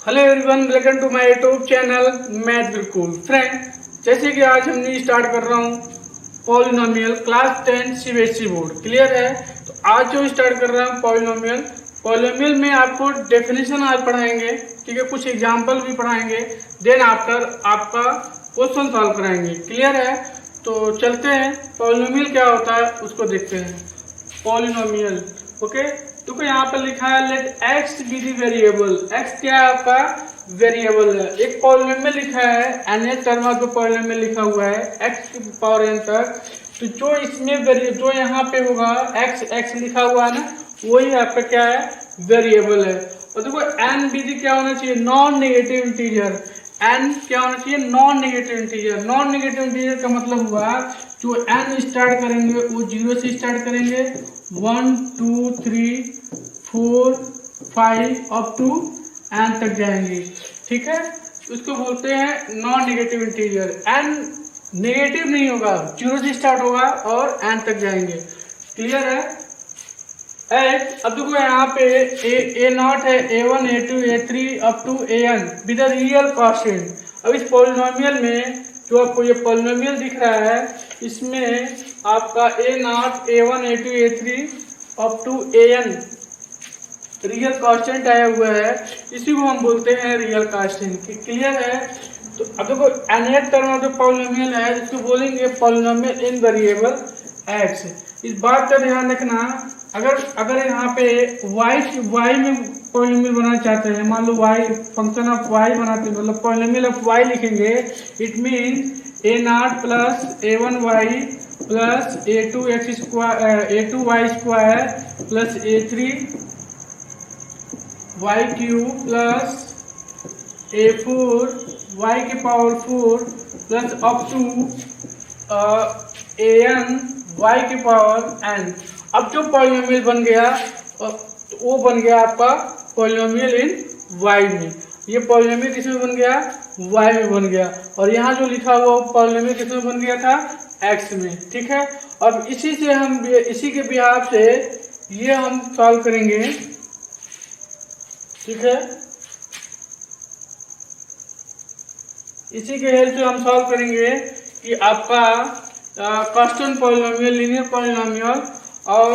Hello everyone, welcome to my YouTube channel math बिल्कुल। Friend, जैसे कि आज हमने स्टार्ट कर रहा हूँ polynomial class 10 CBSE board. Clear है? तो आज जो स्टार्ट कर रहा हूँ पॉलिनोमियल में आपको डेफिनेशन आज पढ़ाएंगे, ठीक है, कुछ एग्जाम्पल भी पढ़ाएंगे, देन आफ्टर आपका क्वेश्चन सॉल्व कराएंगे। क्लियर है? तो चलते हैं, पॉलिनोमियल क्या होता है उसको देखते हैं। Polynomial, okay. तो यहाँ पर लिखा है let x be the variable. X क्या है? आपका वेरिएबल है। एक पॉलिनोमियल लिखा है, एन टर्म ऑफ पॉलिनोमियल लिखा हुआ है एक्स की पावर एन तक। तो जो इसमें जो यहाँ पे होगा एक्स एक्स लिखा हुआ है ना, वही आपका क्या है? वेरिएबल है। और देखो एन बी दी क्या होना चाहिए? Non negative integer. एन क्या होना चाहिए? Non negative integer. Non negative integer का मतलब हुआ जो एन स्टार्ट करेंगे वो 0 से स्टार्ट करेंगे, 1 2 3 4 5 अप टू एन तक जाएंगे। ठीक है, उसको बोलते हैं non negative integer. N negative नहीं होगा, 0 से स्टार्ट होगा और एन तक जाएंगे। क्लियर है? अब देखो यहाँ पे ए नॉट है, A1 A2 A3 up to AN with real constant. अब इस पॉलिनोमियल में जो आपको ये पॉलिनोमियल दिख रहा है, इसमें आपका A not A1 A2 A3 up to AN real constant आया हुआ है, इसी को हम बोलते हैं रियल कांस्टेंट। क्लियर है? तो अब देखो nth टर्म जो पॉलिनोमियल है इसको बोलेंगे पॉलिनोमियल इन वेरिएबल एक्स। इस बात का ध्यान रखना, अगर यहाँ पे y में पॉलिनोमियल बनाना चाहते हैं, मान लो y फंक्शन ऑफ y बनाते हैं, मतलब पॉलिनोमियल ऑफ y लिखेंगे, it mean a not plus a1y plus a2y square plus a3 y cube plus a4 y की power 4 plus up to an y की पावर n। अब जो पॉलिनोमियल बन गया वो बन गया आपका पॉलिनोमियल इन y में। ये पॉलिनोमियल किसमें बन गया? y में बन गया। और यहाँ जो लिखा हुआ पॉलिनोमियल किसमें बन गया था? x में। ठीक है, अब इसी के बिहाफ से ये हम सॉल्व करेंगे। ठीक है, इसी के हेल्प से हम सॉल्व करेंगे कि आपका कांस्टेंट पॉलिनोमियल, लीनियर पॉलिनोमियल और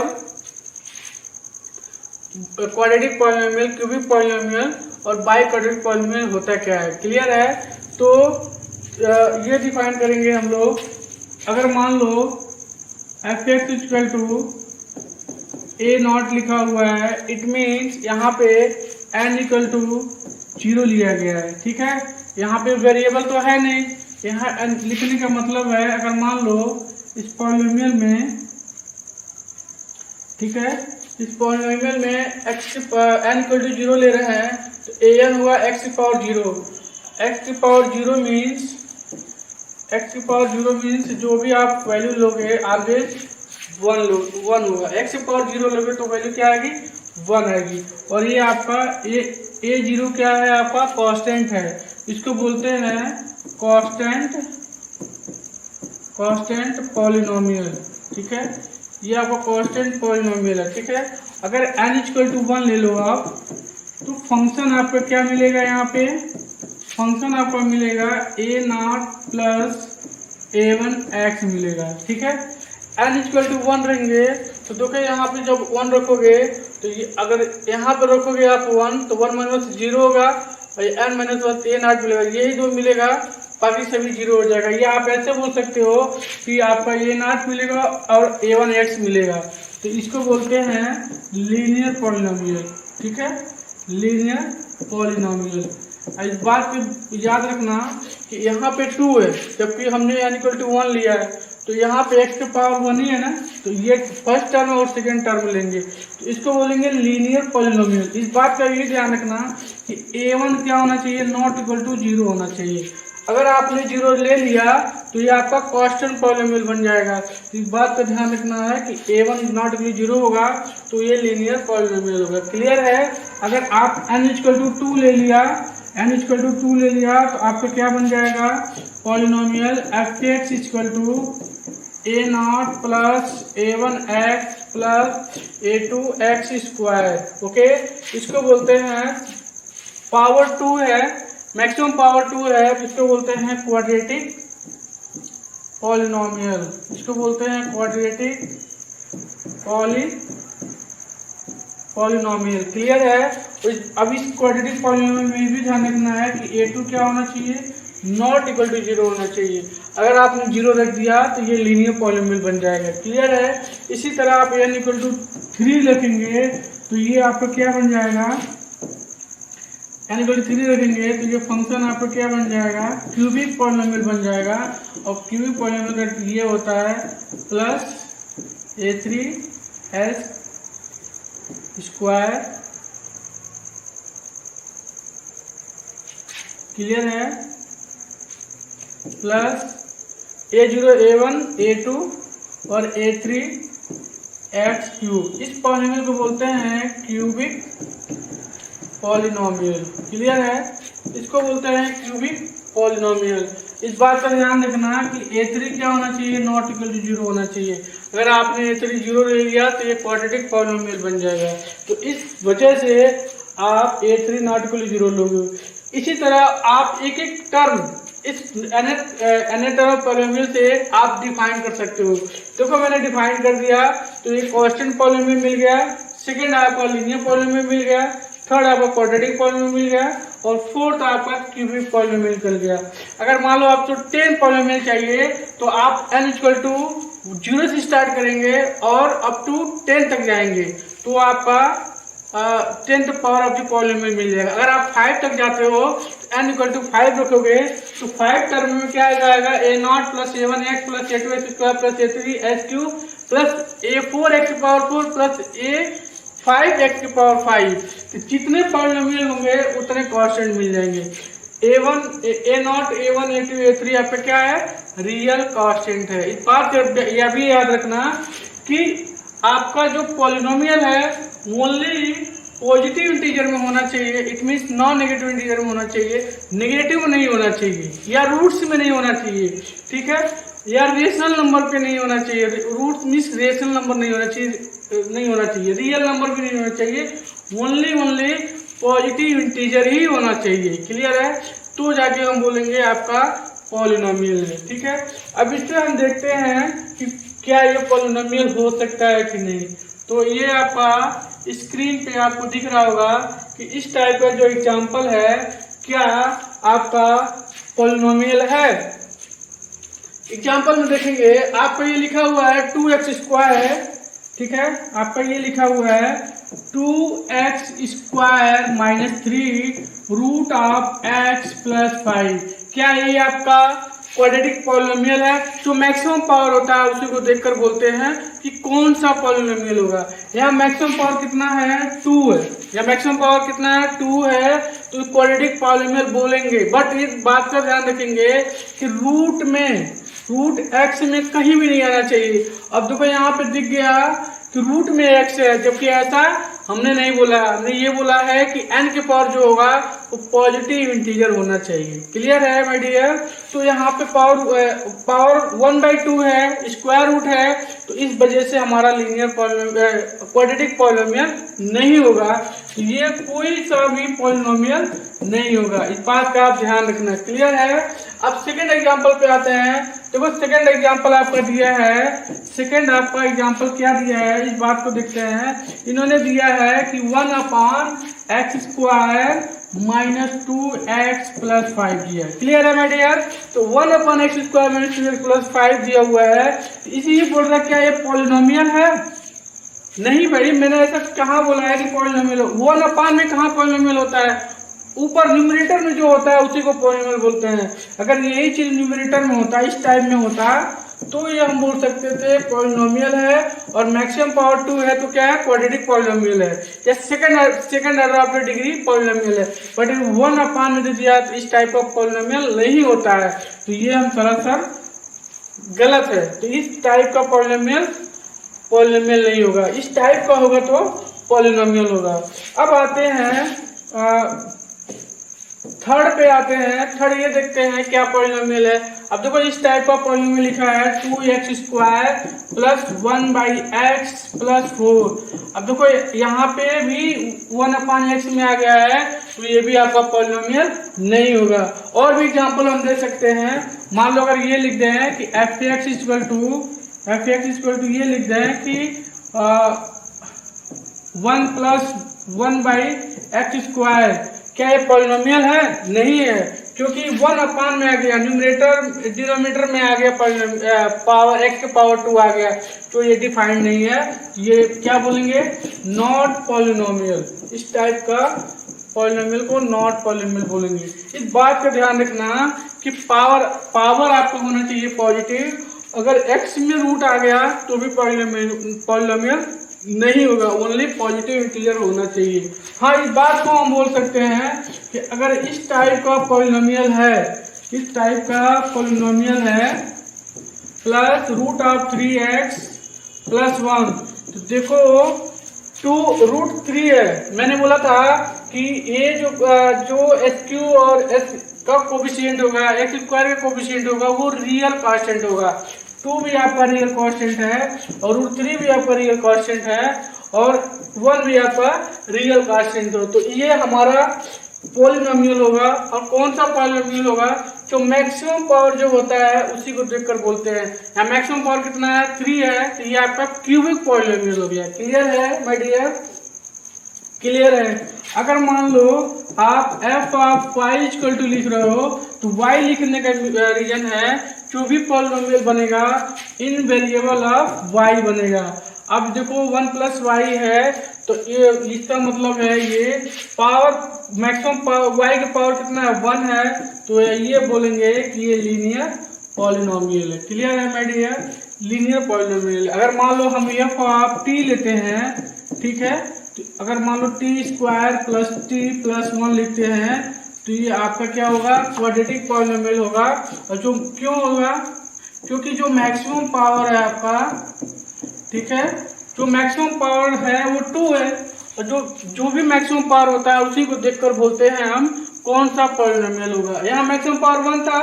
क्वाड्रेटिक पॉलिनोमियल, क्यूबिक पॉलिनोमियल और बाई क्वाड्रेटिक पॉलिनोमियल होता क्या है। क्लियर है? तो ये डिफाइन करेंगे हम लोग। अगर मान लो f(x) equal to a not लिखा हुआ है, इट मीन्स यहाँ पे n इक्वल टू 0 लिया गया है। ठीक है, यहाँ पे वेरिएबल तो है नहीं, यहाँ n लिखने का मतलब है अगर मान लो इस पॉलिनोमियल में, ठीक है, इस पॉलिनोमियल में n इक्वल टू 0 ले रहे हैं तो an हुआ x की पावर 0। x की पावर 0 मीन्स जो भी आप वैल्यू लोगे आगे 1 होगा। x की पावर 0 लोगे तो वैल्यू क्या आएगी? 1 आएगी। और ये आपका a0 क्या है? आपका कांस्टेंट है। इसको बोलते हैं कांस्टेंट पॉलिनोमियल। ठीक है, ये आपका कांस्टेंट पॉलिनोमियल है। ठीक है, अगर n इक्वल टू 1 ले लो आप, तो फंक्शन आपका क्या मिलेगा? यहाँ पे फंक्शन आपको मिलेगा a नॉट प्लस a1x मिलेगा। ठीक है, n इक्वल टू 1 रहेंगे तो देखो यहाँ पे जब 1 रखोगे तो ये अगर यहाँ पे रखोगे आप 1 तो 1 माइनस 0 होगा और n माइनस 1 a नॉट मिलेगा। यही दो मिलेगा, बाकी सभी 0 हो जाएगा। ये आप ऐसे बोल सकते हो कि आपका a नॉट मिलेगा और a1x मिलेगा। तो इसको बोलते हैं लीनियर पॉलिनोमियल। ठीक है, लीनियर पॉलिनोमियल। इस बात को याद रखना कि यहाँ पे 2 है जबकि हमने n इक्वल टू 1 लिया है, तो यहाँ पे x के पावर 1 ही है ना, तो ये फर्स्ट टर्म और सेकेंड टर्म लेंगे, तो इसको बोलेंगे लीनियर पॉलिनोमियल। इस बात का ये ध्यान रखना कि a1 क्या होना चाहिए? नॉट इक्वल टू 0 होना चाहिए। अगर आपने 0 ले लिया तो ये आपका कांस्टेंट पॉलिनोमियल बन जाएगा। इस बात का ध्यान रखना है कि a1 नॉट इक्वल 0 होगा तो ये लीनियर पॉलिनोमियल होगा। क्लियर है? अगर आप n इक्वल टू 2 ले लिया तो आपका क्या बन जाएगा? Polynomial f(x) equal to a not plus a1x plus a2x square. Okay, इसको बोलते हैं पावर 2 है, मैक्सिमम पावर 2 है, इसको बोलते हैं क्वाड्रेटिक पॉलिनोमियल, इसको बोलते हैं क्वाड्रेटिक पॉलिनोमियल। क्लियर है? अब इस क्वाड्रेटिक पॉलिनोमियल में भी ध्यान रखना है कि a2 क्या होना चाहिए, नॉट इक्वल टू 0 होना चाहिए। अगर आपने 0 रख दिया तो ये लीनियर पॉलिनोमियल बन जाएगा। क्लियर है? इसी तरह आप n इक्वल टू 3 रखेंगे तो ये आपका क्या बन जाएगा, n इक्वल टू 3 रखेंगे तो ये फंक्शन आपका क्या बन जाएगा, क्यूबिक पॉलिनोमियल बन जाएगा। और क्यूबिक पॉलिनोमियल का ये होता है प्लस a3s स्क्वायर। क्लियर है? प्लस a0 a1 a2 और a3 x क्यूब। इस पॉलिनोमियल को बोलते हैं क्यूबिक पॉलिनोमियल। क्लियर है? इसको बोलते हैं क्यूबिक पॉलिनोमियल। इस बात का ध्यान रखना कि a3 क्या होना चाहिए, नॉट इक्वल टू 0 होना चाहिए। अगर आपने a3 0 ले लिया तो ये क्वाड्रेटिक पॉलिनोमियल बन जाएगा। तो इस वजह से आप a3 नॉट इक्वल टू 0 लोगे। इसी तरह आप एक एक टर्म इस nth टर्म पॉलिनोमियल से आप डिफाइन कर सकते हो। देखो मैंने डिफाइन कर दिया तो ये कांस्टेंट पॉलिनोमियल मिल गया, सेकंड आपका लीनियर पॉलिनोमियल मिल गया, थर्ड आपका क्वाड्रेटिक पॉलिनोमियल मिल गया और फोर्थ आपका क्यूबिक पॉलिनोमियल निकल गया। अगर मान लो आपको 10 पॉलिनोमियल चाहिए तो आप n इक्वल टू 0 से स्टार्ट करेंगे और अप टू 10 तक जाएंगे तो आपका 10th power of the polynomial मिल जाएगा। अगर आप 5 तक जाते हो तो n इक्वल टू 5 रखोगे तो 5 टर्म में क्या आ जाएगा, a0 plus a1x plus a2x square plus a3s cube plus a4x power 4 plus a5x की पावर 5। तो जितने पॉलिनोमियल होंगे उतने कांस्टेंट मिल जाएंगे। a1 a0 a1 a2 a3 आपका क्या है, रियल कांस्टेंट है। इस बात यह भी याद रखना कि आपका जो पॉलिनोमियल है ओनली पॉजिटिव इंटीजर में होना चाहिए। It means non negative integer में होना चाहिए, नेगेटिव नहीं होना चाहिए या रूट्स में नहीं होना चाहिए। ठीक है? या रेशनल नंबर पे नहीं होना चाहिए। रूट्स मींस रेशनल नंबर नहीं होना चाहिए, रियल नंबर भी नहीं होना चाहिए, ओनली पॉजिटिव इंटीजर ही होना चाहिए। क्लियर है? तो जाके हम बोलेंगे आपका पॉलिनोमियल है। ठीक है? अब इससे हम देखते हैं कि क्या ये पॉलिनोमियल हो सकता है कि नहीं। तो ये आपका स्क्रीन पे आपको दिख रहा होगा कि इस टाइप का जो एग्जांपल है क्या आपका पॉलिनोमियल है। एग्जांपल में देखेंगे आपका ये लिखा हुआ है 2x स्क्वायर। ठीक है? आपका ये लिखा हुआ है 2x square minus 3 root of x plus 5। क्या ये आपका क्वाड्रेटिक पॉलिनोमियल है? जो मैक्सिमम पावर होता है उसी को देखकर बोलते हैं कि कौन सा पॉलिनोमियल होगा। यहाँ मैक्सिमम पावर कितना है, 2 है। या मैक्सिमम पावर कितना है, 2 है, तो क्वाड्रेटिक पॉलिनोमियल बोलेंगे। बट इस बात का ध्यान रखेंगे कि रूट x में कहीं भी नहीं आना चाहिए। अब देखो यहाँ पे दिख गया कि रूट में x है, जबकि ऐसा हमने नहीं बोला। हमने ये बोला है कि n के पावर जो होगा वो पॉजिटिव इंटीजर होना चाहिए। क्लियर है माय डियर? तो यहाँ पे पावर 1/2 है, स्क्वायर रूट है, तो इस वजह से हमारा लीनियर क्वाड्रेटिक पॉलिनोमियल नहीं होगा। ये कोई सा भी पॉलिनोमियल नहीं होगा। इस बात का आप ध्यान रखना। क्लियर है? अब सेकेंड एग्जांपल पे आते हैं। देखो सेकेंड एग्जांपल आपका दिया है। सेकेंड आपका एग्जांपल क्या दिया है, इस बात को देखते हैं। इन्होंने दिया है कि 1/x square minus 2x plus 5 दिया है। क्लियर है माय डियर? तो 1/x square minus 2x plus 5 दिया हुआ है। इसी बोल रहा क्या ये पॉलिनोमियल है? नहीं भाई, मैंने ऐसा कहाँ बोला है कि पॉलिनोमियल। 1/, में कहाँ पॉलिनोमियल होता है? ऊपर न्यूमरेटर में जो होता है उसी को पॉलिनोमियल बोलते हैं। अगर यही चीज न्यूमरेटर में होता, इस टाइप में होता, तो ये हम बोल सकते थे पॉलिनोमियल है। और मैक्सिमम पावर 2 है तो क्या है, क्वाड्रेटिक पॉलिनोमियल है या second order of the degree polynomial है। बट 1/, में दिया तो इस टाइप का पॉलिनोमियल नहीं होता है, तो ये हम सरासर गलत है। तो इस टाइप का पॉलिनोमियल नहीं होगा, इस टाइप का होगा तो पॉलिनोमियल होगा। अब आते हैं थर्ड पे आते हैं। थर्ड ये देखते हैं क्या पॉलिनोमियल है। अब देखो इस टाइप का पॉलिनोमियल लिखा है 2x² प्लस 1/x प्लस 4। अब देखो यहाँ पे भी 1/x में आ गया है, तो ये भी आपका पॉलिनोमियल नहीं होगा। और भी एग्जांपल हम दे सकते हैं। मान लो अगर ये लिख दें कि f(x) ये लिख दें कि 1 प्लस 1/x², क्या ये पॉलिनोमियल है? नहीं है, क्योंकि 1 में आ गया, न्यूमरेटर डिनोमिनेटर में आ गया, पावर x के पावर 2 आ गया, तो ये डिफाइंड नहीं है। ये क्या बोलेंगे? Not polynomial. इस टाइप का पॉलिनोमियल को नॉट पॉलिनोमियल बोलेंगे। इस बात का ध्यान रखना कि पावर आपका होना चाहिए पॉजिटिव। अगर x में रूट आ गया तो भी पॉलिनोमियल नहीं होगा, ओनली पॉजिटिव इंटीजर होना चाहिए। हाँ, इस बात को हम बोल सकते हैं कि अगर इस टाइप का पॉलिनोमियल है, प्लस √3x प्लस 1, तो देखो 2√3 है। मैंने बोला था कि ये जो SQ और S का कोफिशिएंट होगा, x² का कोफिशिएंट होगा, वो रियल कांस्टेंट होगा। 2 भी आपका रियल कांस्टेंट है और √3 भी आपका रियल कांस्टेंट है और 1 भी आपका रियल कांस्टेंट हो, तो ये हमारा पॉलिनोमियल होगा। और कौन सा पॉलिनोमियल होगा? जो मैक्सिमम पावर जो होता है उसी को देखकर बोलते हैं। यहाँ मैक्सिमम पावर कितना है? 3 है, तो ये आपका क्यूबिक पॉलिनोमियल हो गया। क्लियर है माय डियर? क्लियर है। अगर मान लो आप f of y equal to लिख रहे हो, तो y लिखने का रीजन है जो भी पॉलिनोमियल बनेगा इन वेरिएबल ऑफ y बनेगा। अब देखो 1 प्लस y है, तो ये इसका मतलब है ये पावर मैक्सिमम पावर y का पावर कितना है? 1 है, तो ये बोलेंगे कि ये लीनियर पॉलिनोमियल है। क्लियर है माय डियर? Linear polynomial. अगर मान लो हम f ऑफ t लेते हैं, ठीक है, अगर मान लो t² प्लस t प्लस 1 लिखते हैं, तो ये आपका क्या होगा? क्वाड्रेटिक पॉलिनोमियल होगा। और जो क्यों होगा? क्योंकि जो मैक्सिमम पावर है आपका, ठीक है, जो मैक्सिमम पावर है वो 2 है, और जो भी मैक्सिमम पावर होता है उसी को देखकर बोलते हैं हम कौन सा पॉलिनोमियल होगा। यहाँ मैक्सिमम पावर 1 था,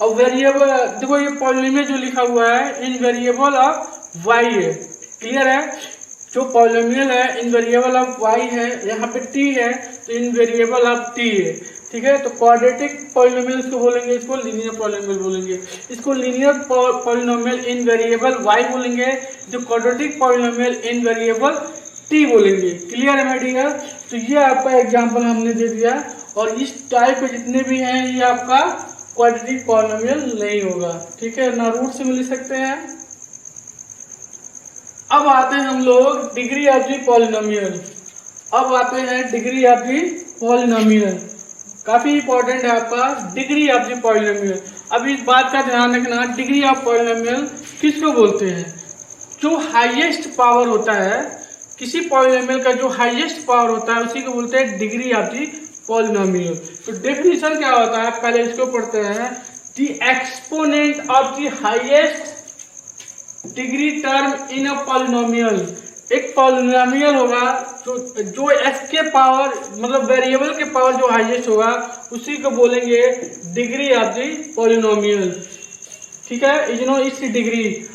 और वेरिएबल देखो ये पॉलिनोमियल जो लिखा हुआ है इन वेरिएबल ऑफ y है। क्लियर है? जो पॉलिनोमियल है इन वेरिएबल ऑफ y है, यहाँ पे t है, तो इन वेरिएबल ऑफ t है। ठीक है, तो क्वाड्रेटिक पॉलिनोमियल इसको बोलेंगे, इसको लीनियर पॉलिनोमियल बोलेंगे। इसको लीनियर पॉलिनोमियल इन वेरिएबल y बोलेंगे, जो क्वाड्रेटिक पॉलिनोमियल इन वेरिएबल t बोलेंगे। क्लियर है माय डियर? तो ये आपका एग्जांपल हमने दे दिया, और इस टाइप के जितने भी हैं ये आपका क्वाड्रेटिक पॉलिनोमियल नहीं होगा। ठीक है ना, रूट से मिल सकते हैं। अब आते हैं हम लोग डिग्री ऑफ दी पॉलिनोमियल। काफी इंपॉर्टेंट है आपका डिग्री ऑफ दी पॉलिनोमियल। अब इस बात का ध्यान रखना, डिग्री ऑफ पॉलिनोमियल किसको बोलते हैं? जो हाईएस्ट पावर होता है, किसी पॉलिनोमियल का जो हाईएस्ट पावर होता है उसी को बोलते हैं डिग्री ऑफ दी पॉलिनोमियल। तो डेफिनेशन क्या होता है, पहले इसको पढ़ते हैं। The exponent of the highest degree term in a polynomial. एक पॉलिनोमियल होगा जो x के पावर मतलब वेरिएबल के पावर जो हाईएस्ट होगा उसी को बोलेंगे डिग्री ऑफ द पॉलिनोमियल। ठीक है, इसकी डिग्री।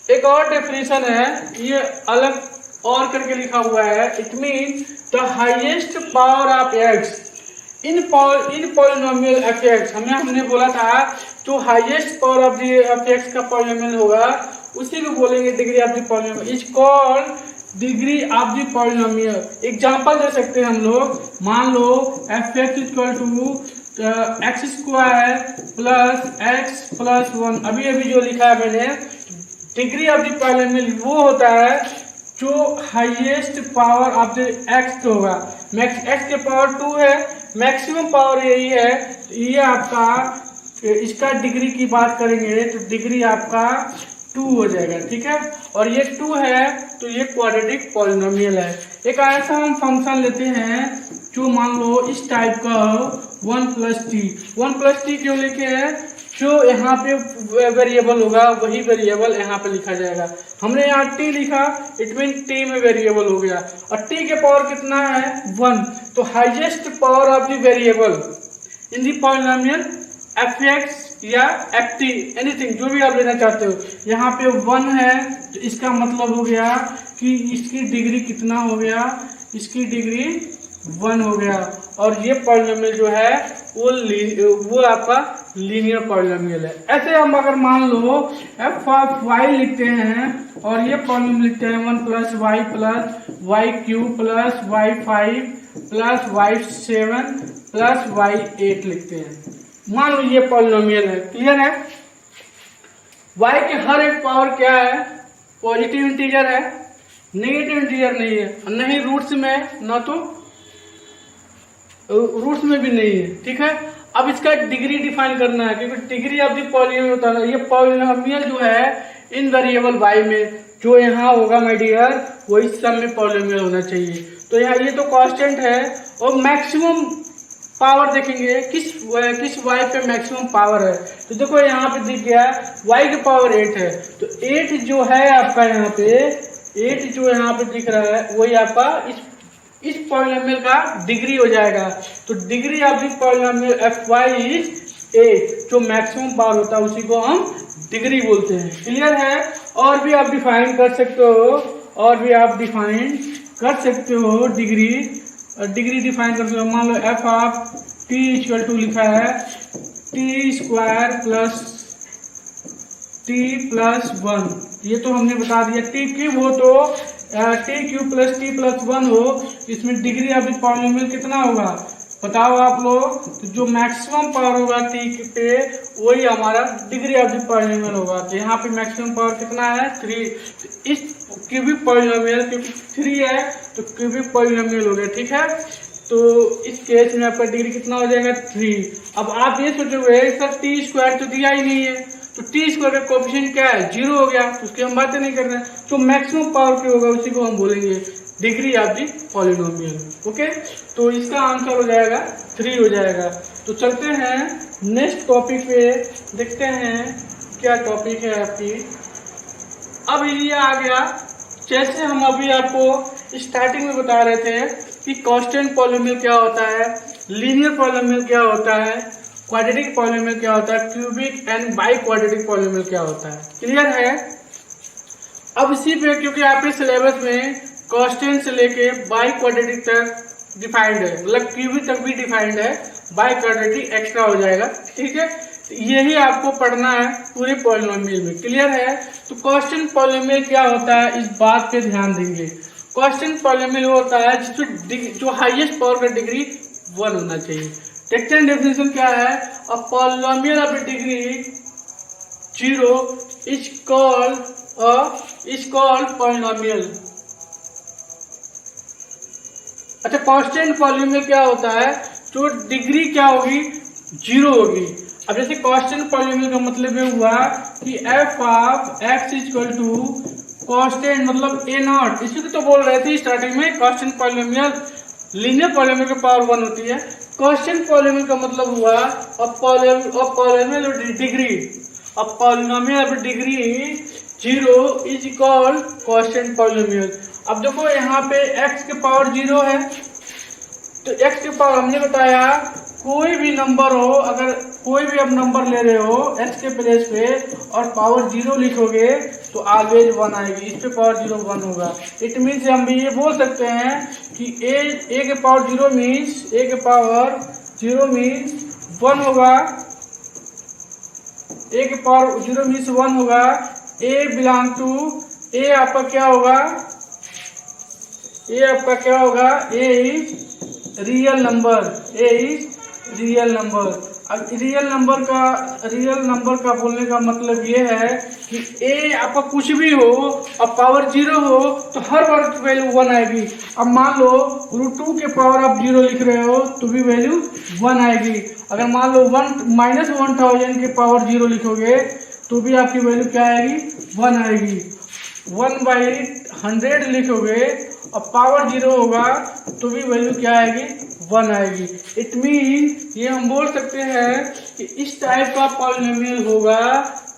एक और डेफिनेशन है, ये अलग और करके लिखा हुआ है। It mean the highest power of x in polynomial f(x). हमने बोला था जो हाईएस्ट पावर ऑफ x का पॉलिनोमियल होगा उसी को बोलेंगे degree of the polynomial. Is called degree of the polynomial. Example दे सकते हैं हम लोग। मान लो f(x) equal to x² plus x plus 1। अभी जो लिखा है मैंने, डिग्री ऑफ द पॉलिनोमियल वो होता है जो highest power of the x होगा। x के पावर 2 है, मैक्सिमम पावर यही है, ये आपका इसका डिग्री की बात करेंगे तो डिग्री आपका 2 हो जाएगा। ठीक है, और ये 2 है तो ये क्वाड्रेटिक पॉलिनोमियल है। एक ऐसा हम फंक्शन लेते हैं जो मान लो इस टाइप का 1 प्लस टी क्यों लिखे हैं? जो यहाँ पे वेरिएबल होगा वही वेरिएबल यहाँ पे लिखा जाएगा। हमने यहाँ t लिखा, इट मीन t में वेरिएबल हो गया, और t के पावर कितना है? 1। तो highest power of the variable in the polynomial f(x) या ft एनीथिंग, जो भी आप लेना चाहते हो। यहाँ पे 1 है तो इसका मतलब हो गया कि इसकी डिग्री कितना हो गया, इसकी डिग्री 1 हो गया। और ये पॉलिनोमियल जो है वो आपका लीनियर पॉलिनोमियल है। ऐसे हम अगर मान लो f ऑफ y लिखते हैं और ये पॉलिनोमियल लिखते हैं 1 plus y cube plus y5 plus y7 plus y8 लिखते हैं। मान लो ये पॉलिनोमियल है, क्लियर है। y के हर एक पावर क्या है, पॉजिटिव इंटीजर है, नेगेटिव इंटीजर नहीं है, नहीं रूट्स में, ना तो रूट्स में भी नहीं है, ठीक है। अब इसका डिग्री डिफाइन करना है, क्योंकि डिग्री ऑफ द पॉलिनोमियल होता है। ये पॉलिनोमियल जो है इन वेरिएबल y में जो यहाँ होगा माय डियर, वही सब में पॉलिनोमियल होना चाहिए। तो यहाँ ये तो कांस्टेंट है और मैक्सिमम पावर देखेंगे किस y पे मैक्सिमम पावर है। तो देखो यहाँ पे दिख गया y की पावर 8 है, तो 8 जो है आपका यहाँ पे 8 जो यहाँ पे दिख रहा है वही आपका इस पॉलिनोमियल का डिग्री हो जाएगा। तो degree of this polynomial fy is 8, जो मैक्सिमम पावर होता है उसी को हम डिग्री बोलते हैं, क्लियर है। और भी आप डिफाइन कर सकते हो, डिग्री डिफाइन कर सकते हो। मान लो f of t equal to लिखा है t square plus t plus 1, ये तो हमने बता दिया। t क्यूब हो तो t cube plus t plus 1 हो, इसमें डिग्री ऑफ द पॉलिनोमियल कितना होगा बताओ आप लोग। तो जो मैक्सिमम पावर होगा t पे वही हमारा डिग्री ऑफ द पॉलिनोमियल होगा। तो यहाँ पे मैक्सिमम पावर कितना है 3। इस क्यूबिक पॉलिनोमियल, क्योंकि 3 है तो क्यूबिक पॉलिनोमियल हो गया, ठीक है। तो इस केस में आपका डिग्री कितना हो जाएगा 3। अब आप ये सोचोगे सर टी स्क्वायर तो दिया ही नहीं है, तो टी स्क्वायर का कोएफिशिएंट क्या है 0 हो गया, तो उसकी हम बातें नहीं कर रहे हैं। तो मैक्सिमम पावर क्या होगा उसी को हम बोलेंगे degree of the polynomial, okay. तो इसका आंसर हो जाएगा 3 हो जाएगा। तो चलते हैं नेक्स्ट टॉपिक पे, देखते हैं क्या टॉपिक है आपकी। अब ये आ गया, जैसे हम अभी आपको स्टार्टिंग में बता रहे थे कि कांस्टेंट पॉलिनोमियल क्या होता है, लीनियर पॉलिनोमियल क्या होता है, क्वाड्रेटिक पॉलिनोमियल क्या होता है, cubic and by quadratic polynomial क्या होता है, क्लियर है। अब इसी पे, क्योंकि आपके सिलेबस में कांस्टेंट से लेके बाई क्वाड्रेटिक तक डिफाइंड है, मतलब क्यूबिक तक भी डिफाइंड है, बाई क्वाड्रेटिक एक्स्ट्रा हो जाएगा, ठीक है। यही आपको पढ़ना है पूरे पॉलिनोमियल में, क्लियर है। तो कांस्टेंट पॉलिनोमियल क्या होता है इस बात पे ध्यान देंगे। कांस्टेंट पॉलिनोमियल होता है जिसमें जो हाईएस्ट पावर का डिग्री 1 होना चाहिए। देखते हैं डेफिनेशन क्या है। A polynomial of degree 0 is called polynomial. अच्छा, कांस्टेंट पॉलिनोमियल क्या होता है, जो डिग्री क्या होगी 0 होगी। अब जैसे कांस्टेंट पॉलिनोमियल का मतलब ये हुआ कि f of x equal to constant मतलब a0, इसी को तो बोल रहे थे स्टार्टिंग में। कांस्टेंट पॉलिनोमियल लीनियर पॉलिनोमियल की पावर 1 होती है। कांस्टेंट पॉलिनोमियल का मतलब हुआ पॉलिनोमियल ऑफ डिग्री, अब polynomial of degree 0 is called constant polynomial. अब देखो यहाँ पे x के पावर 0 है, तो x के पावर हमने बताया कोई भी नंबर हो, अगर कोई भी आप नंबर ले रहे हो x के प्लेस पे और पावर 0 लिखोगे तो ऑलवेज 1 आएगी, इस पे पावर 0 1 होगा। इट मीन्स हम भी ये बोल सकते हैं कि a के पावर 0 मीन्स a के पावर 0 मीन्स 1 होगा, a के पावर 0 मीन्स 1 होगा। a बिलोंग टू a आपका क्या होगा, a is real number, a is real number. अब रियल नंबर का बोलने का मतलब ये है कि a आपका कुछ भी हो और पावर 0 हो तो हर बार की वैल्यू 1 आएगी। अब मान लो √2 के पावर आप 0 लिख रहे हो तो भी वैल्यू 1 आएगी। अगर मान लो 1000 के पावर 0 लिखोगे तो भी आपकी वैल्यू क्या आएगी 1 आएगी। 1/100 लिखोगे और पावर 0 होगा तो भी वैल्यू क्या आएगी 1 आएगी। इट मीन ये हम बोल सकते हैं कि इस टाइप का पॉलिनोमियल होगा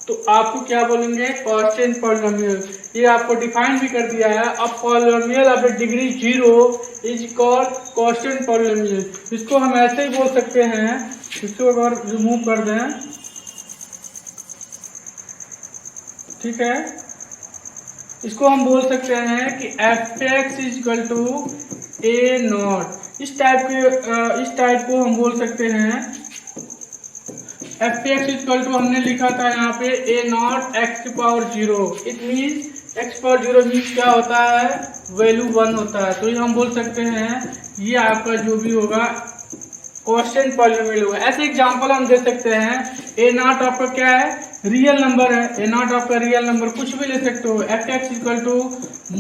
तो आपको क्या बोलेंगे कांस्टेंट पॉलिनोमियल। ये आपको डिफाइन भी कर दिया है। अब polynomial of degree 0 is called constant polynomial. इसको हम ऐसे ही बोल सकते हैं, इसको अगर रिमूव कर दें ठीक है। इसको हम बोल सकते हैं कि f x is equal to A not. इस टाइप को हम बोल सकते हैं एफ एक्स इक्वल टू, हमने लिखा था यहाँ पे ए नॉट एक्स की power 0। It means x power 0 means क्या होता है, वैल्यू 1 होता है। तो ये हम बोल सकते हैं ये आपका जो भी होगा कांस्टेंट पॉलिनोमियल होगा। ऐसे एग्जांपल हम दे सकते हैं, ए नॉट आपका क्या है, रियल नंबर है। ए नॉट आपका रियल नंबर कुछ भी ले सकते हो। एफ एक्स इक्वल टू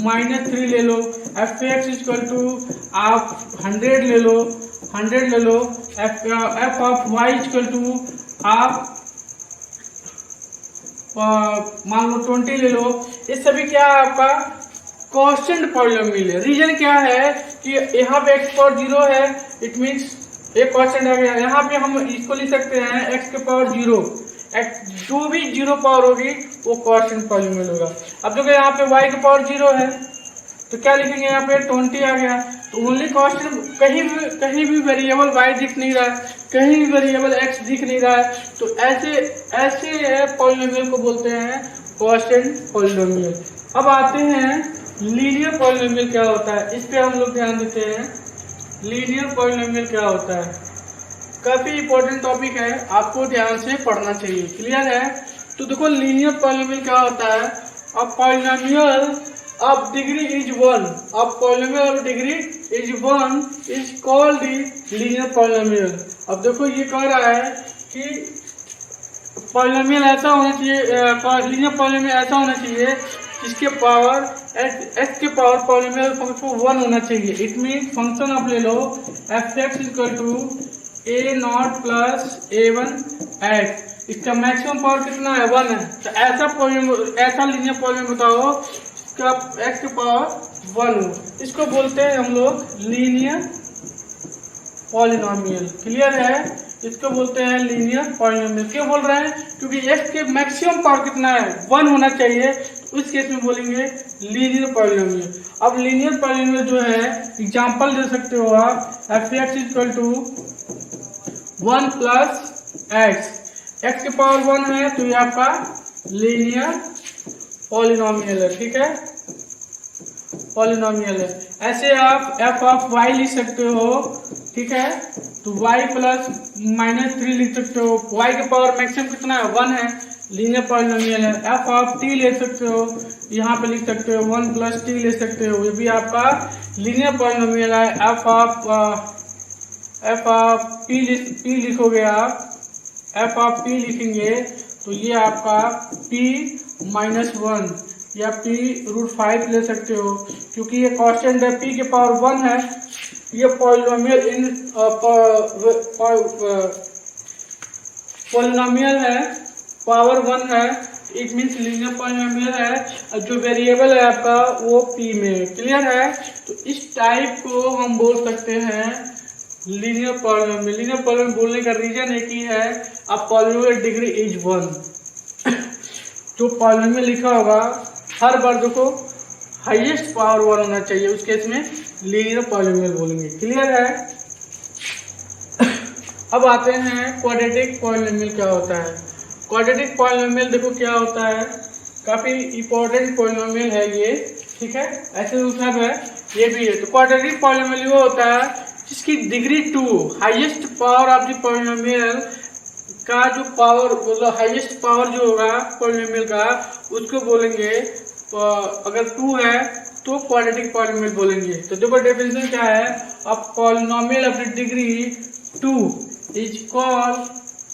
-3 ले लो। एफ एक्स इक्वल टू आप 100 ले लो, 100 ले लो। F of Y equal to आप मान लो 20 ले लो। ये सभी क्या है आपका कांस्टेंट पॉलिनोमियल है। रीजन क्या है कि यहाँ पे एक्स पावर 0 है, इट मीन्स एक कांस्टेंट आ गया। यहाँ पे हम इसको लिख सकते हैं एक्स के पावर 0, जो भी 0 पावर होगी वो कांस्टेंट पॉलिनोमियल होगा। अब देखो यहाँ पे y के पावर 0 है तो क्या लिखेंगे, यहाँ पे 20 आ गया। तो ओनली कांस्टेंट, कहीं भी वेरिएबल y दिख नहीं रहा है, कहीं भी वेरिएबल x दिख नहीं रहा है। तो ऐसे पॉलिनोमियल को बोलते हैं कांस्टेंट पॉलिनोमियल। अब आते हैं लीनियर पॉलिनोमियल क्या होता है, इस पे हम लोग ध्यान देते हैं। लीनियर पॉलिनोमियल क्या होता है, काफी इंपॉर्टेंट टॉपिक है, आपको ध्यान से पढ़ना चाहिए। क्लियर है। तो देखो लीनियर पॉलिनोमियल क्या होता है, a polynomial of degree is 1, a polynomial of degree is 1 is called the linear polynomial। अब देखो ये कह रहा है कि पॉलिनोमियल ऐसा होना चाहिए, लीनियर पॉलिनोमियल ऐसा होना चाहिए जिसके पावर x के पावर पॉलिनोमियल फंक्शन 1 होना चाहिए। इट मीन फंक्शन आप ले लो F x equal to A not plus a1 x, इसका मैक्सिमम पावर कितना है, 1 है। तो ऐसा लीनियर पॉलिनोमियल बताओ एक्स के पावर 1 हो, इसको बोलते हैं हम लोग लीनियर पॉलिनोमियल। क्लियर है। इसको बोलते हैं लीनियर पॉलिनोमियल। क्यों बोल रहे हैं, क्योंकि एक्स के मैक्सिमम पावर कितना है, 1 होना चाहिए। उस केस में बोलेंगे लीनियर पॉलिनोमियल। अब लीनियर पॉलिनोमियल जो है एग्जांपल दे सकते हो आप, f x equal to 1 plus x के पावर 1 है तो ये आपका लीनियर पॉलिनोमियल है। ठीक है, पॉलिनोमियल है। ऐसे आप एफ ऑफ वाई लिख सकते हो। ठीक है, तो y प्लस -3 लिख सकते हो। y के पावर मैक्सिमम कितना है, 1 है, लीनियर पॉलिनोमियल है। एफ ऑफ t ले सकते हो, यहाँ पे लिख सकते हो 1 प्लस t ले सकते हो, ये भी आपका लीनियर पॉलिनोमियल है। एफ ऑफ p लिखोगे आप, एफ ऑफ p लिखेंगे तो ये आपका p-1 या p√5 ले सकते हो, क्योंकि ये कांस्टेंट है, p के पावर 1 है। ये पॉलिनोमियल पॉलिनोमियल है, पावर 1 है, इट मीन्स लीनियर पॉलिनोमियल है। जो वेरिएबल है आपका वो p में। क्लियर है। तो इस टाइप को हम बोल सकते हैं लीनियर पॉलिनोमियल। लीनियर पॉलिनोमियल बोलने का रीजन एक ही है, अब पॉलिनोमियल डिग्री इज 1। जो पॉलिनोमियल लिखा होगा हर बार देखो हाईएस्ट पावर 1 होना चाहिए, उस केस में लीनियर पॉलिनोमियल बोलेंगे। क्लियर है। अब आते हैं क्वाड्रेटिक पॉलिनोमियल क्या होता है। क्वाड्रेटिक पॉलिनोमियल देखो क्या होता है, काफी इंपॉर्टेंट पॉलिनोमियल है ये। ठीक है, ऐसे दूसरा है, ये भी है। तो क्वाड्रेटिक पॉलिनोमियल वो होता है जिसकी degree 2, highest power of the polynomial का जो पावर, मतलब हाईएस्ट पावर जो होगा पॉलिनोमियल का, उसको बोलेंगे। तो अगर 2 है तो क्वाड्रेटिक पॉलिनोमियल बोलेंगे। तो देखो डेफिनेशन क्या है, अब polynomial of the degree 2 is called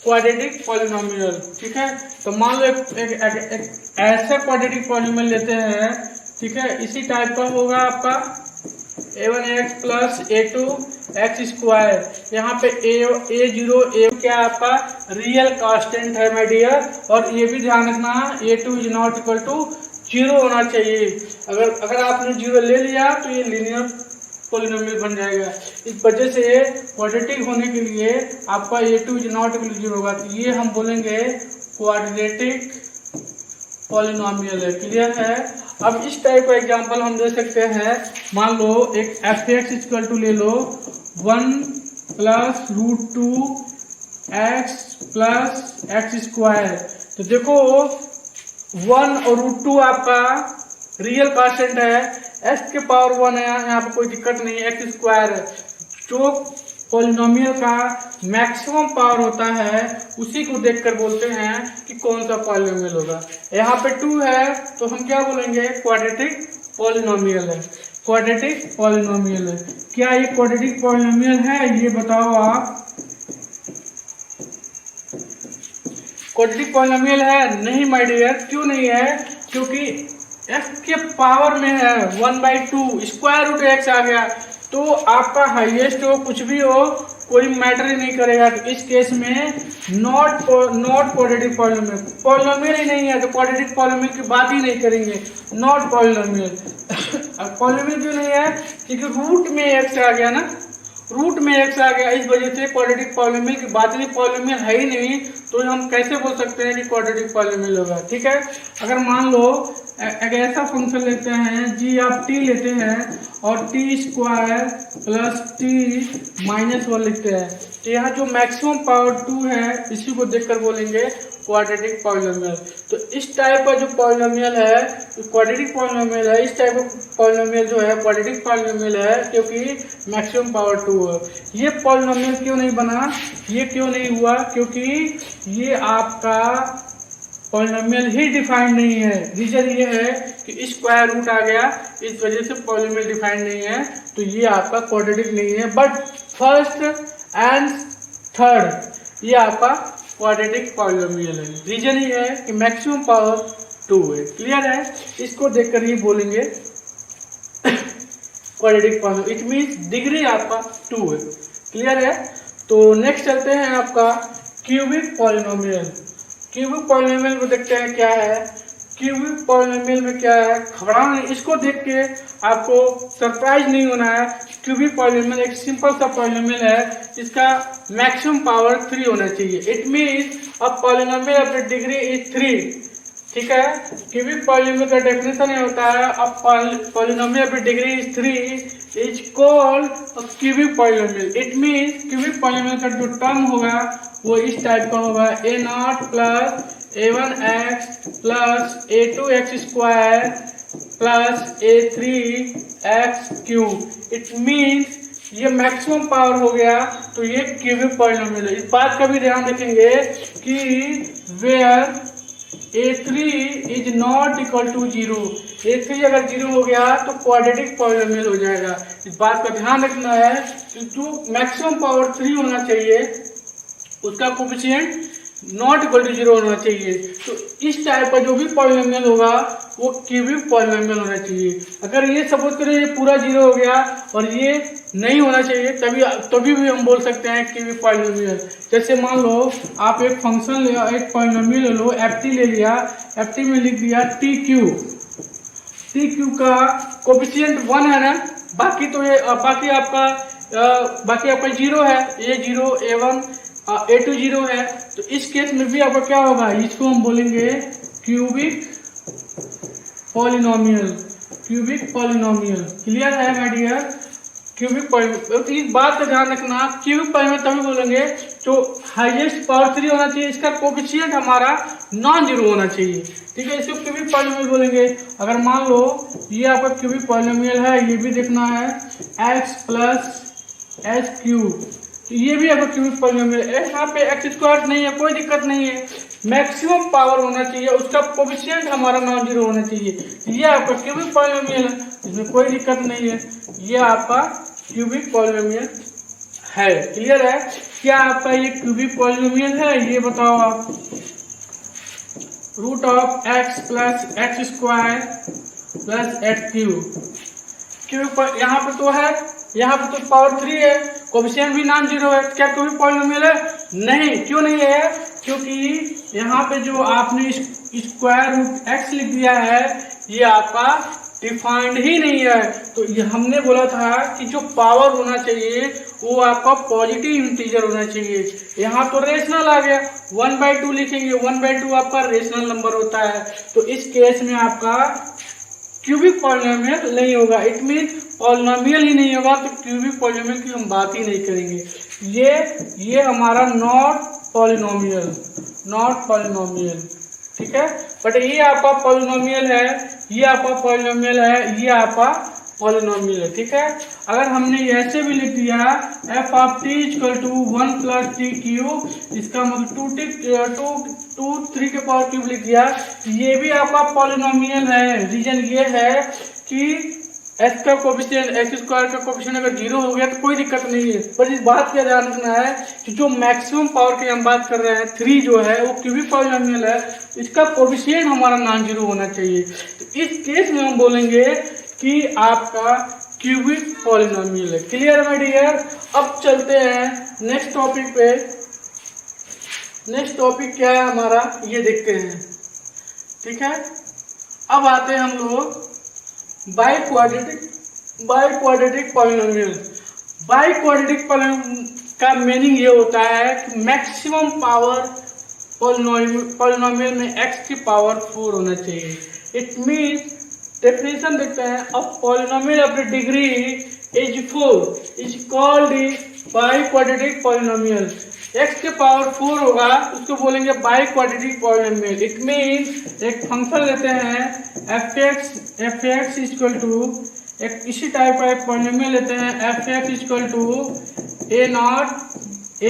quadratic polynomial. ठीक है, तो मान लो एक ऐसा क्वाड्रेटिक पॉलिनोमियल लेते हैं। ठीक है, इसी टाइप का होगा आपका a1x प्लस a2x स्क्वायर। यहाँ पे a0 क्या आपका रियल कांस्टेंट है माय डियर, और ये भी ध्यान रखना a2 is not equal to 0 होना चाहिए। अगर आपने 0 ले लिया तो ये लीनियर पॉलिनोमियल बन जाएगा। इस वजह से क्वाड्रेटिक होने के लिए आपका a2 is not equal to 0 होगा, तो ये हम बोलेंगे क्वाड्रेटिक पॉलिनोमियल है। क्लियर है। अब इस टाइप का एग्जांपल हम दे सकते हैं, मान लो एक एफ एक्स इक्वल टू ले लो 1 plus √2 x plus x square. तो देखो 1 और √2 आपका रियल कांस्टेंट है, x के पावर 1 है, यहाँ पे कोई दिक्कत नहीं है, x स्क्वायर है। जो पॉलिनोमियल का मैक्सिमम पावर होता है उसी को देखकर बोलते हैं कि कौन सा पॉलिनोमियल होगा। यहाँ पे 2 है तो हम क्या बोलेंगे, क्वाड्रेटिक पॉलिनोमियल है, क्वाड्रेटिक पॉलिनोमियल है। क्या ये क्वाड्रेटिक पॉलिनोमियल है, ये बताओ आप। क्वाड्रेटिक पॉलिनोमियल है? नहीं माय डियर, क्यों नहीं है? क्योंकि x के पावर में है 1/2, स्क्वायर रूट x आ गया, तो आपका हाईएस्ट हो कुछ भी हो कोई मैटर ही नहीं करेगा। तो इस केस में नॉट क्वाड्रेटिक पॉलिनोमियल, पॉलिनोमियल ही नहीं है तो क्वाड्रेटिक पॉलिनोमियल की बात ही नहीं करेंगे, नॉट पॉलिनोमियल। अब पॉलिनोमियल क्यों नहीं है? क्योंकि रूट में x आ गया ना, रूट में x आ गया, इस वजह से क्वाड्रेटिक पॉलिनोमियल की बात ही, पॉलिनोमियल है ही नहीं, तो हम कैसे बोल सकते हैं कि क्वाड्रेटिक पॉलिनोमियल होगा। ठीक है, अगर मान लो एक ऐसा फंक्शन लेते हैं g लेते हैं और t² + t-1 लिखते हैं, तो यहाँ जो मैक्सिमम पावर 2 है इसी को देखकर बोलेंगे क्वाड्रेटिक पॉलिनोमियल। तो इस टाइप का जो पॉलिनोमियल है क्वाड्रेटिक पॉलिनोमियल है, इस टाइप का पॉलिनोमियल जो है क्वाड्रेटिक पॉलिनोमियल है, क्योंकि मैक्सिमम पावर 2 है। ये पॉलिनोमियल क्यों नहीं बना, ये क्यों नहीं हुआ? क्योंकि ये आपका पॉलिनोमियल ही डिफाइंड नहीं है। रीजन ये है कि स्क्वायर रूट आ गया, इस वजह से पॉलिनोमियल डिफाइंड नहीं है, तो ये आपका क्वाड्रेटिक नहीं है। बट फर्स्ट एंड थर्ड ये आपका क्वाड्रेटिक पॉलिनोमियल है। रीजन ये है कि मैक्सिमम पावर 2 है। क्लियर है? इसको देखकर ही बोलेंगे quadratic polynomial, it means degree आपका 2 है। क्लियर है? तो नेक्स्ट चलते हैं आपका क्यूबिक पॉलिनोमियल। क्यूबिक पॉलिनोमियल को देखते हैं क्या है। क्यूबिक पॉलिनोमियल में क्या है, घबराना नहीं, इसको देख के आपको सरप्राइज नहीं होना है। क्यूबिक पॉलिनोमियल एक सिंपल सा पॉलिनोमियल है, इसका मैक्सिमम पावर 3 होना चाहिए। It means a polynomial of the degree is 3। ठीक है, क्यूबिक पॉलिनोमियल का डेफिनेशन ये होता है a polynomial of the degree is 3 is called a cubic polynomial. It means cubic polynomial का जो टर्म होगा वो इस टाइप का होगा, a0 + a1x + a2x² + a3x³। It means ये मैक्सिमम पावर हो गया, तो ये क्यूबिक पॉलिनोमियल है। इस बात का भी ध्यान रखेंगे कि where a3 is not equal to 0, a3 अगर 0 हो गया तो क्वाड्रेटिक पॉलिनोमियल हो जाएगा। इस बात का ध्यान रखना है कि जो मैक्सिमम पावर 3 होना चाहिए उसका कोफिशिएंट नॉट इक्वल टू 0 होना चाहिए। तो इस टाइप का जो भी पॉलिनोमियल होगा वो क्यूबिक पॉलिनोमियल होना चाहिए। अगर ये सपोज करें ये पूरा 0 हो गया और ये नहीं होना चाहिए, तभी भी हम बोल सकते हैं क्यूबिक पॉलिनोमियल। जैसे मान लो आप एक फंक्शन ले, एक पॉलिनोमियल ले लो, ft ले लिया, ft में लिख दिया tq का कोफिशिएंट 1 है ना, बाकी तो ये बाकी आपका 0 है, a0 a1 a2 0 है, तो इस केस में भी आपका क्या होगा, इसको हम बोलेंगे cubic polynomial. Cubic polynomial clear है माय डियर? क्यूबिक पॉलिनोमियल, तो इस बात का ध्यान रखना, क्यूबिक पॉलिनोमियल तभी बोलेंगे जो हाईएस्ट पावर 3 होना चाहिए, इसका कोफिशिएंट हमारा नॉन जीरो होना चाहिए। ठीक है, इसको क्यूबिक पॉलिनोमियल बोलेंगे। अगर मान लो ये आपका क्यूबिक पॉलिनोमियल है, ये भी देखना है x + h³, तो ये भी आपका क्यूबिक पॉलिनोमियल है। यहाँ पे x² नहीं है, कोई दिक्कत नहीं है, मैक्सिमम पावर होना चाहिए, उसका कोफिशिएंट हमारा नॉन जीरो होना चाहिए। ये आपका क्यूबिक पॉलिनोमियल है, इसमें कोई दिक्कत नहीं है, ये आपका क्यूबिक पॉलिनोमियल है। क्लियर है? क्या आपका ये क्यूबिक पॉलिनोमियल है, ये बताओ आप। √x + x² + h³, यहाँ पे तो है, यहाँ पे तो पावर 3 है, कोफिशिएंट भी नॉन जीरो है, क्या क्यूबिक पॉलिनोमियल है? नहीं। क्यों नहीं है? क्योंकि यहाँ पे जो आपने √x लिख दिया है ये आपका डिफाइंड ही नहीं है। तो ये हमने बोला था कि जो पावर होना चाहिए वो आपका पॉजिटिव इंटीजर होना चाहिए। यहाँ तो रेशनल आ गया, 1/2 लिखेंगे, 1/2 आपका रेशनल नंबर होता है, तो इस केस में आपका क्यूबिक पॉलिनोमियल नहीं होगा। इट मीन पॉलिनोमियल ही नहीं होगा, तो क्यूबिक पॉलिनोमियल की हम बात ही नहीं करेंगे। ये हमारा नॉट पॉलिनोमियल ठीक है। बट ये आपका पॉलिनोमियल है, ये आपका पॉलिनोमियल है, ये आपका पॉलिनोमियल है, ठीक है। अगर हमने ऐसे भी लिख दिया f of t equal to 1 plus t cube, इसका मतलब 3 के पावर क्यूब लिख दिया, ये भी आपका पॉलिनोमियल है। रीजन ये है कि एक्स का कोफिशिएंट, एक्स स्क्वायर का कोफिशिएंट अगर 0 हो गया तो कोई दिक्कत नहीं है। पर इस बात का ध्यान रखना है कि जो मैक्सिमम पावर की हम बात कर रहे हैं 3 जो है वो क्यूबिक पॉलिनोमियल है, इसका कोफिशिएंट हमारा नॉन जीरो होना चाहिए। तो इस केस में हम बोलेंगे कि आपका क्यूबिक पॉलिनोमियल है। Clear my dear. अब चलते हैं नेक्स्ट टॉपिक पे। नेक्स्ट टॉपिक क्या है हमारा, ये देखते हैं, ठीक है। अब आते हैं हम लोग by quadratic polynomial. By quadratic polynomial का मीनिंग ये होता है कि मैक्सिमम पावर पॉलिनोमियल में x की पावर 4 होना चाहिए। इट मीन्स डेफिनेशन देखते हैं, a polynomial of the degree is 4 is called by quadratic polynomial. x के पावर 4 होगा उसको बोलेंगे biquadratic polynomial. It means एक फंक्शन लेते हैं एफ एक्स इक्वल टू, एक इसी टाइप का एक पॉलिनोमियल लेते हैं f x equal to A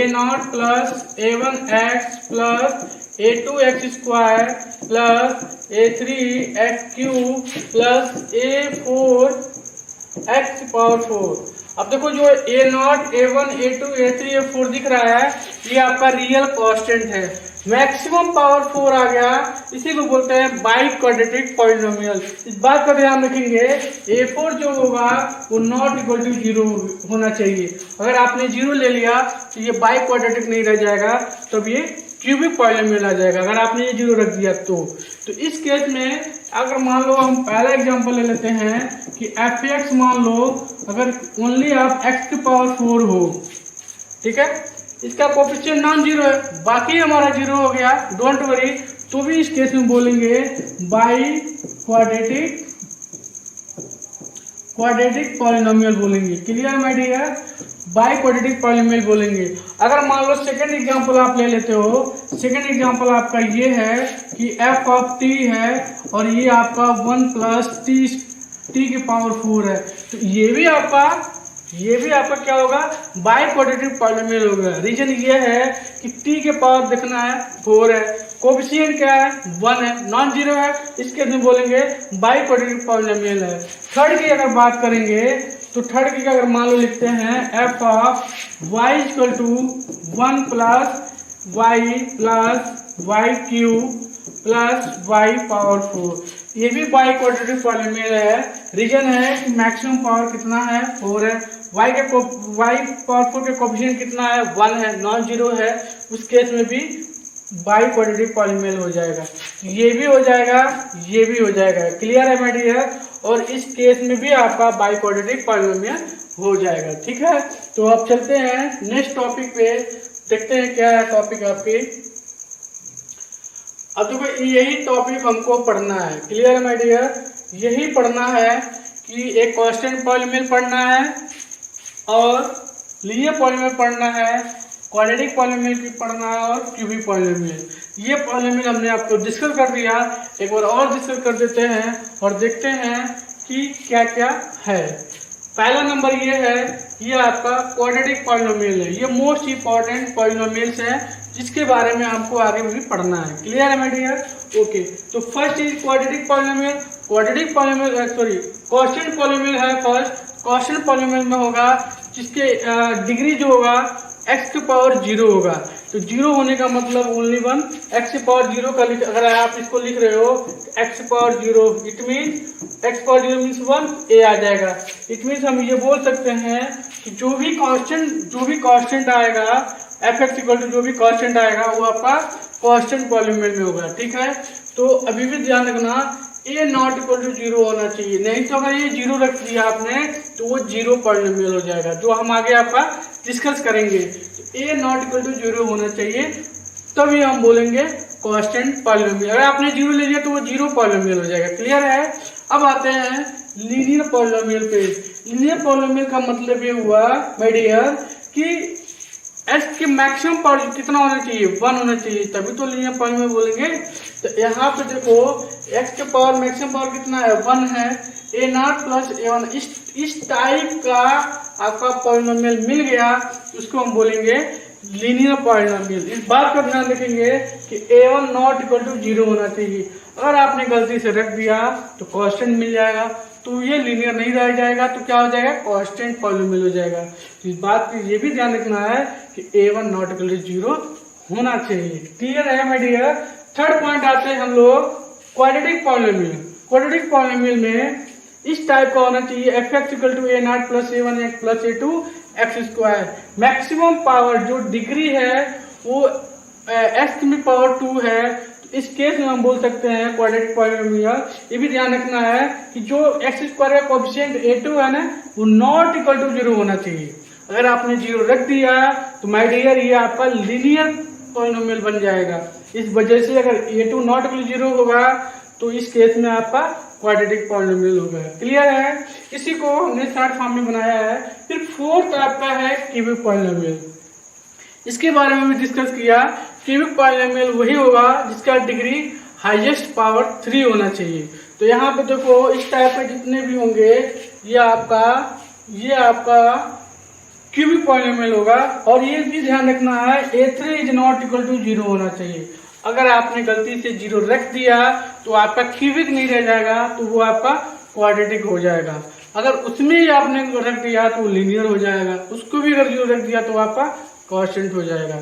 not plus A1x plus A2x square plus A3x cube plus A4x power 4। अब देखो जो A0, A1, A2, A3, A4 दिख रहा है ये आपका रियल कांस्टेंट है। मैक्सिमम पावर 4 आ गया, इसी को बोलते हैं बाई क्वाड्रेटिक पॉलिनोमियल। इस बात का ध्यान रखेंगे, A4 जो होगा वो नॉट इक्वल टू 0 होना चाहिए। अगर आपने 0 ले लिया तो ये बाई क्वाड्रेटिक नहीं रह जाएगा, तब ये क्यूबिक पॉलिनोमियल आ जाएगा। अगर आपने ये 0 रख दिया तो इस केस में अगर मान लो हम पहला एग्जांपल ले लेते हैं कि एफ एक्स मान लो अगर ओनली आप x की पावर 4 हो, ठीक है, इसका कोफिशिएंट नॉन जीरो है, बाकी हमारा 0 हो गया, डोंट वरी। तो भी इस केस में बोलेंगे बाई क्वाड्रेटिक पॉलिनोमियल बोलेंगे। Clear my dear. Biquadratic polynomial बोलेंगे। अगर मान लो सेकंड एग्जांपल आप ले लेते हो, सेकंड एग्जांपल आपका ये है कि एफ ऑफ टी है और ये आपका 1 प्लस टी की पावर 4 है, तो ये भी आपका क्या होगा, बाई क्वाड्रेटिक पॉलिनोमियल होगा। रीजन ये है कि टी के पावर देखना है 4 है, कोफिशिएंट क्या है 1 है, नॉन जीरो है, इसके लिए बोलेंगे बाई क्वाड्रेटिक पॉलिनोमियल है। थर्ड की अगर बात करेंगे तो थर्ड की अगर मान लो लिखते हैं f of Y equal to 1 plus y cube plus y power 4, ये भी बाई क्वाड्रेटिक पॉलिनोमियल है। रीजन है कि मैक्सिमम पावर कितना है 4 है, वाई पावर 4 के कोफिशिएंट कितना है 1 है, नॉन जीरो है, उस केस में भी बाई क्वाड्रेटिक पॉलिनोमियल हो जाएगा। ये भी हो जाएगा, ये भी हो जाएगा। क्लियर है माय डियर। और इस केस में भी आपका बाई क्वाड्रेटिक पॉलिनोमियल हो जाएगा, ठीक है। तो अब चलते हैं नेक्स्ट टॉपिक पे, देखते हैं क्या है टॉपिक आपकी। अब देखो यही टॉपिक हमको पढ़ना है। क्लियर है माय डियर। यही पढ़ना है कि एक कांस्टेंट पॉलिनोमियल पढ़ना है और लीनियर पॉलिनोमियल पढ़ना है, क्वाड्रेटिक पॉलिनोमियल भी पढ़ना है और क्यूबिक पॉलिनोमियल। ये पॉलिनोमियल हमने आपको डिस्कस कर दिया, एक बार और डिस्कस कर देते हैं और देखते हैं कि क्या क्या है। पहला नंबर ये है, ये आपका क्वाड्रेटिक पॉलिनोमियल है। ये मोस्ट इंपॉर्टेंट पॉलिनोमियल्स है जिसके बारे में आपको आगे भी पढ़ना है। क्लियर है माय डियर। ओके, तो first is quadratic polynomial. Constant polynomial है फर्स्ट। कांस्टेंट पॉलिनोमियल में होगा जिसके डिग्री जो होगा x की पावर 0 होगा। तो 0 होने का मतलब ओनली 1, x की पावर 0 का अगर आप इसको लिख रहे हो x की power 0, it means x power 0 means 1, a आ जाएगा। इट मीन्स हम ये बोल सकते हैं कि जो भी कांस्टेंट आएगा एफ एक्स इक्वल टू जो भी कांस्टेंट आएगा वो आपका कांस्टेंट पॉलिनोमियल में होगा, ठीक है। तो अभी भी ध्यान रखना ए नॉट इक्वल टू 0 होना चाहिए, नहीं तो अगर ये 0 रख दिया आपने तो वो 0 पॉलिनोमियल हो जाएगा, जो हम आगे आपका डिस्कस करेंगे। तो ए नॉट इक्वल टू 0 होना चाहिए, तभी हम बोलेंगे कांस्टेंट पॉलिनोमियल। अगर आपने 0 ले लिया तो वो 0 पॉलिनोमियल हो जाएगा। क्लियर है। अब आते हैं लीनियर पॉलिनोमियल पे। लीनियर पॉलिनोमियल का मतलब ये हुआ माय डियर कि एस की मैक्सिमम पावर कितना होना चाहिए, 1 होना चाहिए, तभी तो लीनियर पॉलिनोमियल बोलेंगे। तो यहाँ पे देखो एक्स के पावर मैक्सिमम पावर कितना है, 1 है। ए नॉट प्लस ए वन इस टाइप का आपका पॉलिनोमियल मिल गया, उसको हम बोलेंगे लीनियर पॉलिनोमियल। इस बात का ध्यान रखेंगे कि a1 नॉट इक्वल टू 0 होना चाहिए। अगर आपने गलती से रख दिया तो कांस्टेंट मिल जाएगा, तो ये लीनियर नहीं रह जाएगा, तो क्या हो जाएगा, कांस्टेंट पॉलिनोमियल हो जाएगा। तो इस बात पे ये भी ध्यान रखना है कि a1 नॉट इक्वल टू 0 होना चाहिए। क्लियर है माय डियर। थर्ड पॉइंट आते हैं हम लोग क्वाड्रेटिक पॉलिनोमियल। क्वाड्रेटिक पॉलिनोमियल में इस टाइप का होना चाहिए fx equal to a not plus a1 x plus a2 x square. Maximum power जो डिग्री है वो x में पावर 2 है, इस केस में हम बोल सकते हैं क्वाड्रेटिक पॉलिनोमियल। ये भी ध्यान रखना है कि जो एक्स स्क्वायर का कोएफिशिएंट a2 है ना, वो नॉट इक्वल टू 0 होना चाहिए। अगर आपने 0 रख दिया तो माय डियर ये आपका लीनियर पॉलिनोमियल बन जाएगा। इस वजह से अगर a2 नॉट इक्वल टू 0 होगा तो इस केस में आपका क्वाड्रेटिक पॉलिनोमियल होगा। क्लियर है। इसी को हमने शॉर्ट फॉर्म में बनाया है। फिर फोर्थ आपका है क्यूबिक पॉलिनोमियल। इसके बारे में भी डिस्कस किया। क्यूबिक पॉलिनोमियल वही होगा जिसका डिग्री हाईएस्ट पावर 3 होना चाहिए। तो यहाँ पे देखो इस टाइप के जितने भी होंगे ये आपका क्यूबिक पॉलिनोमियल होगा। और ये भी ध्यान रखना है a3 is not equal to 0 होना चाहिए। अगर आपने गलती से 0 रख दिया तो आपका क्यूबिक नहीं रह जाएगा, तो वो आपका क्वाड्रेटिक हो जाएगा। अगर उसमें ही आपने रख दिया तो लीनियर हो जाएगा, उसको भी अगर 0 रख दिया तो आपका कांस्टेंट हो जाएगा।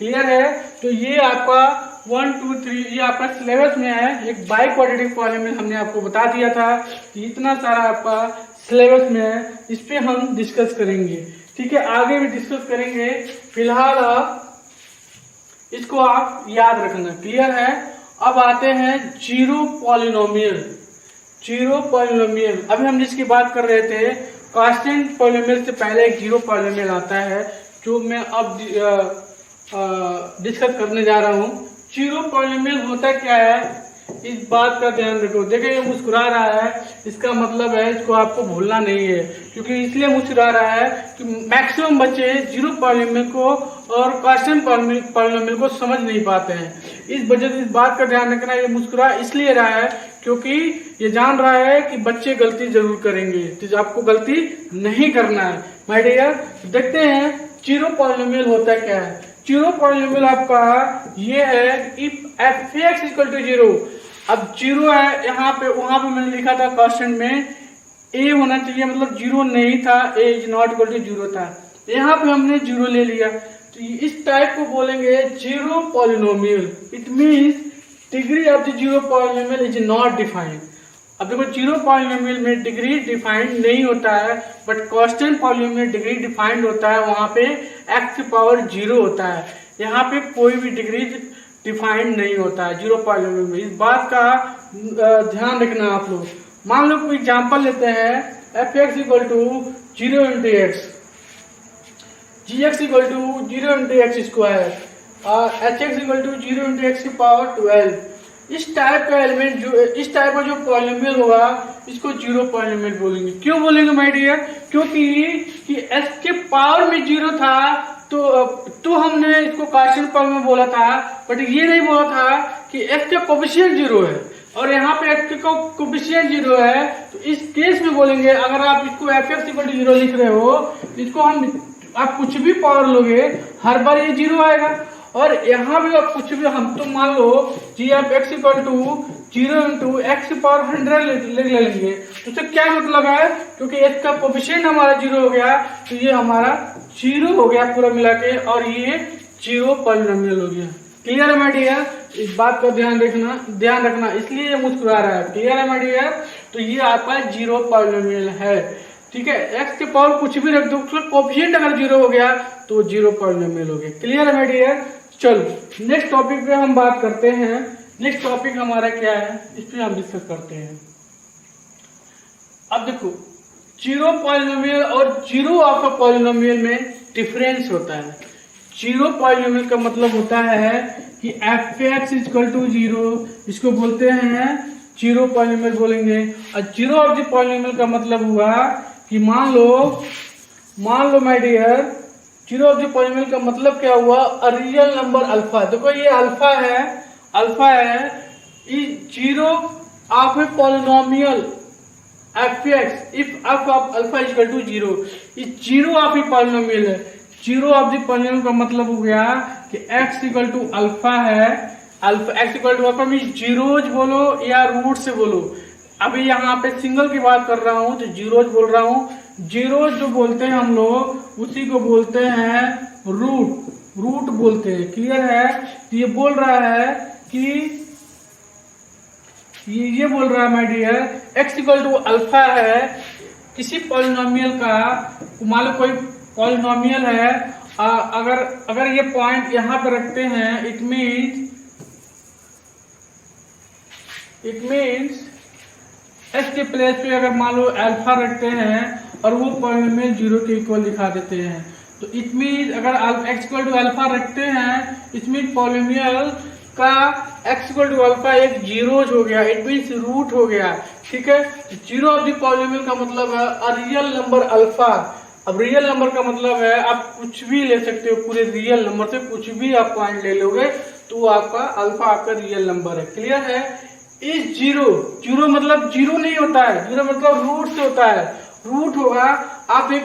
क्लियर है। तो ये आपका 1 2 3 ये आपका सिलेबस में है। एक बाई क्वाड्रेटिक पॉलिनोमियल हमने आपको बता दिया था कि इतना सारा आपका सिलेबस में है, इस पे हम डिस्कस करेंगे। ठीक है, आगे भी डिस्कस करेंगे। फिलहाल इसको आप याद रखना। क्लियर है। अब आते हैं जीरो पॉलिनोमियल। जीरो पॉलिनोमियल अभी हम जिसकी बात कर रहे थे, कांस्टेंट पॉलिनोमियल से पहले एक जीरो पॉलिनोमियल आता है जो मैं अब डिस्कस करने जा रहा हूँ। जीरो पॉलिनोमियल होता क्या है, इस बात का ध्यान रखो। देखिए ये मुस्कुरा रहा है, इसका मतलब है इसको आपको भूलना नहीं है, क्योंकि इसलिए मुस्कुरा रहा है कि मैक्सिमम बच्चे जीरो पॉलिनोमियल को और कांस्टेंट पॉलिनोमियल को समझ नहीं पाते हैं। इस वजह से इस बात का ध्यान रखना, ये मुस्कुरा इसलिए रहा है क्योंकि ये जान रहा है कि बच्चे गलती जरूर करेंगे, तो आपको गलती नहीं करना है। माय डियर, देखते हैं जीरो पॉलिनोमियल होता क्या है। जीरो पॉलिनोमियल आपका ये है इफ f(x) इक्वल टू 0। अब 0 है यहाँ पे, वहां पे मैंने लिखा था कांस्टेंट में a होना चाहिए, मतलब 0 नहीं था, a is not equal to 0 था। यहाँ पे हमने 0 ले लिया, तो इस टाइप को बोलेंगे zero polynomial. It means degree of the zero polynomial is not defined. अब देखो जीरो पॉलिनोमियल में डिग्री डिफाइंड नहीं होता है, but constant polynomial degree defined होता है। वहां पे x की पावर 0 होता है, यहाँ पे कोई भी डिग्री डिफाइंड नहीं होता है जीरो पॉलिनोमियल में। इस बात का ध्यान रखना आप लोग। मान लो कोई एग्जांपल लेते हैं f(x) equal to 0 into x, gx equal to 0 into x square और hx equal to 0 into x की पावर 12। इस टाइप का एलिमेंट इस टाइप का जो पॉलिनोमियल होगा इसको जीरो पॉलिनोमियल बोलेंगे। क्यों बोलेंगे माय डियर, क्योंकि s के पावर में 0 था तो हमने इसको कांस्टेंट पॉलिनोमियल बोला था, बट ये नहीं बोला था कि x का कोएफिशिएंट 0 है और यहाँ पे x का कोएफिशिएंट 0 है। तो इस केस में बोलेंगे, अगर आप इसको f(x) इक्वल टू 0 लिख रहे हो, इसको आप कुछ भी पावर लोगे हर बार ये 0 आएगा। और यहाँ भी आप कुछ भी, हम तो मान लो g(x) equal to 0 into x की पावर 100 ले लेंगे, तो उससे क्या मतलब है, क्योंकि x का कोएफिशिएंट हमारा 0 हो गया तो ये हमारा 0 हो गया पूरा मिला के, और ये जीरो पॉलिनोमियल हो गया। क्लियर है माय डियर, इस बात का ध्यान रखना, इसलिए ये मुस्कुरा रहा है। क्लियर है माय डियर। तो ये आपका जीरो पॉलिनोमियल है। ठीक है, x के पावर कुछ भी रख दो, उसका कोएफिशिएंट अगर 0 हो गया तो जीरो पॉलिनोमियल हो गया। क्लियर है माय डियर। चलो नेक्स्ट टॉपिक पे हम बात करते हैं। नेक्स्ट टॉपिक हमारा क्या है, इस पे हम डिस्कस करते हैं। अब देखो जीरो पॉलिनोमियल और जीरो ऑफ अ पॉलिनोमियल में डिफरेंस होता है। जीरो पॉलिनोमियल का मतलब होता है कि f(x) इक्वल टू 0, इसको बोलते हैं जीरो पॉलिनोमियल बोलेंगे। और जीरो ऑफ द पॉलिनोमियल का मतलब हुआ कि मान लो my dear zero of the polynomial का मतलब क्या हुआ, अ रियल नंबर अल्फा। देखो ये अल्फा है, is zero of a polynomial fx if f of alpha is equal to 0 is zero of a polynomial है। जीरो ऑफ द पॉलिनोमियल का मतलब हो गया कि x इक्वल टू अल्फा है, alpha x equal to alpha mean zeros बोलो या root से बोलो। अभी यहाँ पे सिंगल की बात कर रहा हूँ तो जीरोज बोल रहा हूँ। जीरोज जो बोलते हैं हम लोग उसी को बोलते हैं रूट बोलते हैं। क्लियर है? तो ये बोल रहा है कि ये बोल रहा है my dear, x equal to alpha है किसी पॉलिनोमियल का, मान लो कोई पॉलिनोमियल है, अगर ये पॉइंट यहाँ पे रखते हैं, इट मीन्स x के प्लेस पे अगर मान लो अल्फा रखते हैं और वो पॉलिनोमियल जीरो के इक्वल दिखा देते हैं, तो इट मीन्स अगर x इक्वल टू अल्फा रखते हैं, इट मीन्स पॉलिनोमियल का x इक्वल टू अल्फा एक जीरोज हो गया, इट मीन्स रूट हो गया। ठीक है, जीरो ऑफ द पॉलिनोमियल का मतलब है अ रियल नंबर अल्फा। अब रियल नंबर का मतलब है आप कुछ भी ले सकते हो, पूरे रियल नंबर से कुछ भी आप पॉइंट ले लोगे तो आपका अल्फा आपका रियल नंबर है। क्लियर है? इस जीरो मतलब जीरो नहीं होता है, जीरो मतलब रूट से होता है। रूट होगा आप एक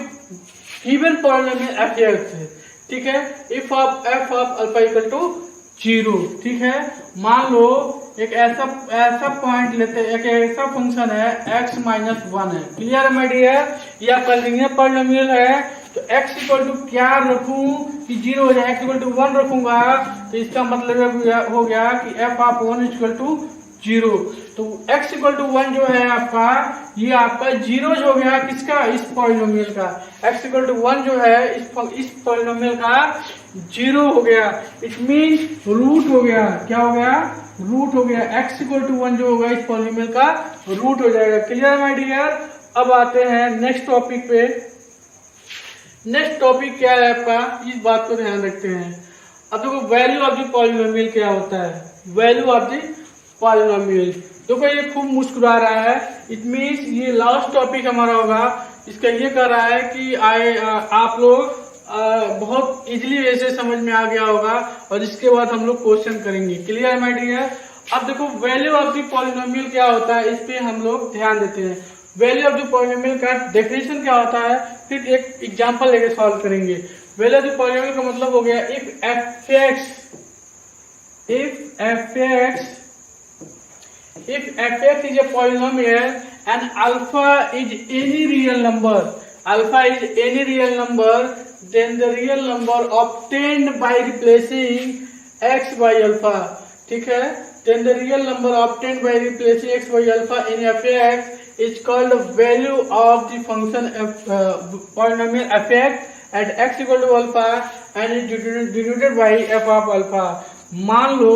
गिवन पॉलिनोमियल एफ से। ठीक है, if of f of alpha equal to zero. ठीक है, मान लो एक ऐसा पॉइंट लेते हैं, एक ऐसा फंक्शन है x माइनस 1 है। क्लियर है माय डियर? ये आपका लीनियर पॉलिनोमियल है, तो x इक्वल टू क्या रखूं कि जीरो हो जाए, x इक्वल टू 1 रखूंगा तो इसका मतलब हो गया कि f of 1 equal to zero. तो x इक्वल टू 1 जो है आपका, ये आपका जीरो हो गया किसका, इस पॉलिनोमियल का। x इक्वल टू 1 जो है इस पॉलिनोमियल का जीरो हो गया, इट मीन रूट हो गया। क्या हो गया? रूट हो गया। x इक्वल टू 1 जो होगा इस पॉलिनोमियल का रूट हो जाएगा। Clear my dear? अब आते हैं नेक्स्ट टॉपिक पे। नेक्स्ट टॉपिक क्या है आपका, इस बात को ध्यान रखते हैं। अब देखो वैल्यू ऑफ द पॉलिनोमियल क्या होता है, वैल्यू ऑफ द पॉलिनोमियल। देखो ये खूब मुस्कुरा रहा है, इट मीन्स ये लास्ट टॉपिक हमारा होगा। इसका ये कह रहा है कि आप लोग बहुत इजीली वैसे समझ में आ गया होगा और इसके बाद हम लोग क्वेश्चन करेंगे। Clear my dear? अब देखो वैल्यू ऑफ द पॉलिनोमियल क्या होता है, इस पे हम लोग ध्यान देते हैं। वैल्यू ऑफ द पॉलिनोमियल का डेफिनेशन क्या होता है, फिर एक एग्जांपल लेके सॉल्व करेंगे। वैल्यू ऑफ द पॉलिनोमियल का मतलब हो गया if fx is a polynomial and alpha is any real number, then the real number obtained by replacing x by alpha. ठीक है, then the real number obtained by replacing x by alpha in fx is called value of the function polynomial fx at x equal to alpha and is denoted by f of alpha. मान लो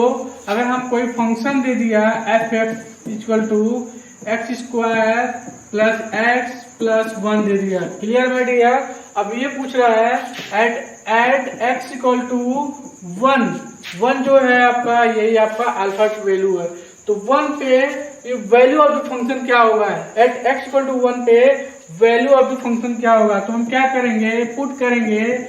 अगर हम कोई function दे दिया f x equal to x square plus x plus 1 दे दिया। Clear my dear? अब ये पूछ रहा है एट एक्स इक्वल टू 1 जो है आपका, यही आपका अल्फा की वैल्यू है। तो 1 पे वैल्यू ऑफ द फंक्शन क्या होगा, एट एक्स इक्वल टू 1 पे वैल्यू ऑफ द फंक्शन क्या होगा। तो हम क्या करेंगे, पुट करेंगे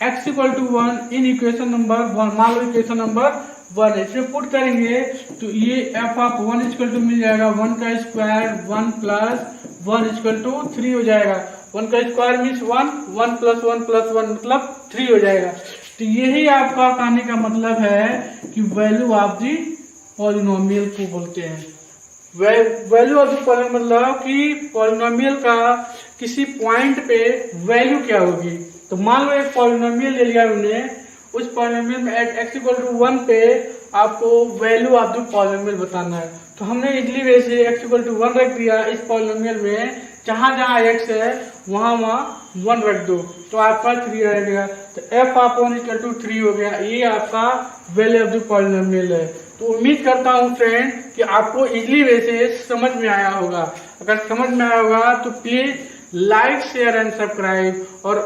x equal to 1 in equation number 1। मान लो इक्वेशन नंबर 1 है, इसमें पुट करेंगे तो ये f ऑफ 1 इक्वल टू मिल जाएगा 1 का स्क्वायर 1 प्लस 1 इक्वल टू 3 हो जाएगा। 1 का स्क्वायर मीन्स 1 प्लस 1 प्लस 1 मतलब 3 हो जाएगा। तो यही आपका कहने का मतलब है कि वैल्यू ऑफ द पॉलिनोमियल को बोलते हैं। वैल्यू ऑफ द पॉलिनोमियल मतलब कि पॉलिनोमियल का किसी पॉइंट पे वैल्यू क्या होगी। तो मान लो एक पॉलिनोमियल ले लिया हमने, उस पॉलिनोमियल में एट एक्स इक्वल टू 1 पे आपको वैल्यू ऑफ द पॉलिनोमियल बताना है। तो हमने इजली वे से एक्स इक्वल टू 1 रख दिया इस पॉलिनोमियल में, जहां जहां एक्स है वहां 1 रख दो तो आपका 3 रहेगा। तो एफ ऑफ 1 इक्वल टू 3 हो गया, ये आपका वैल्यू ऑफ द पॉलिनोमियल है। तो उम्मीद करता हूँ फ्रेंड कि आपको इजली वे से समझ में आया होगा। अगर समझ में आया होगा तो please like share and subscribe और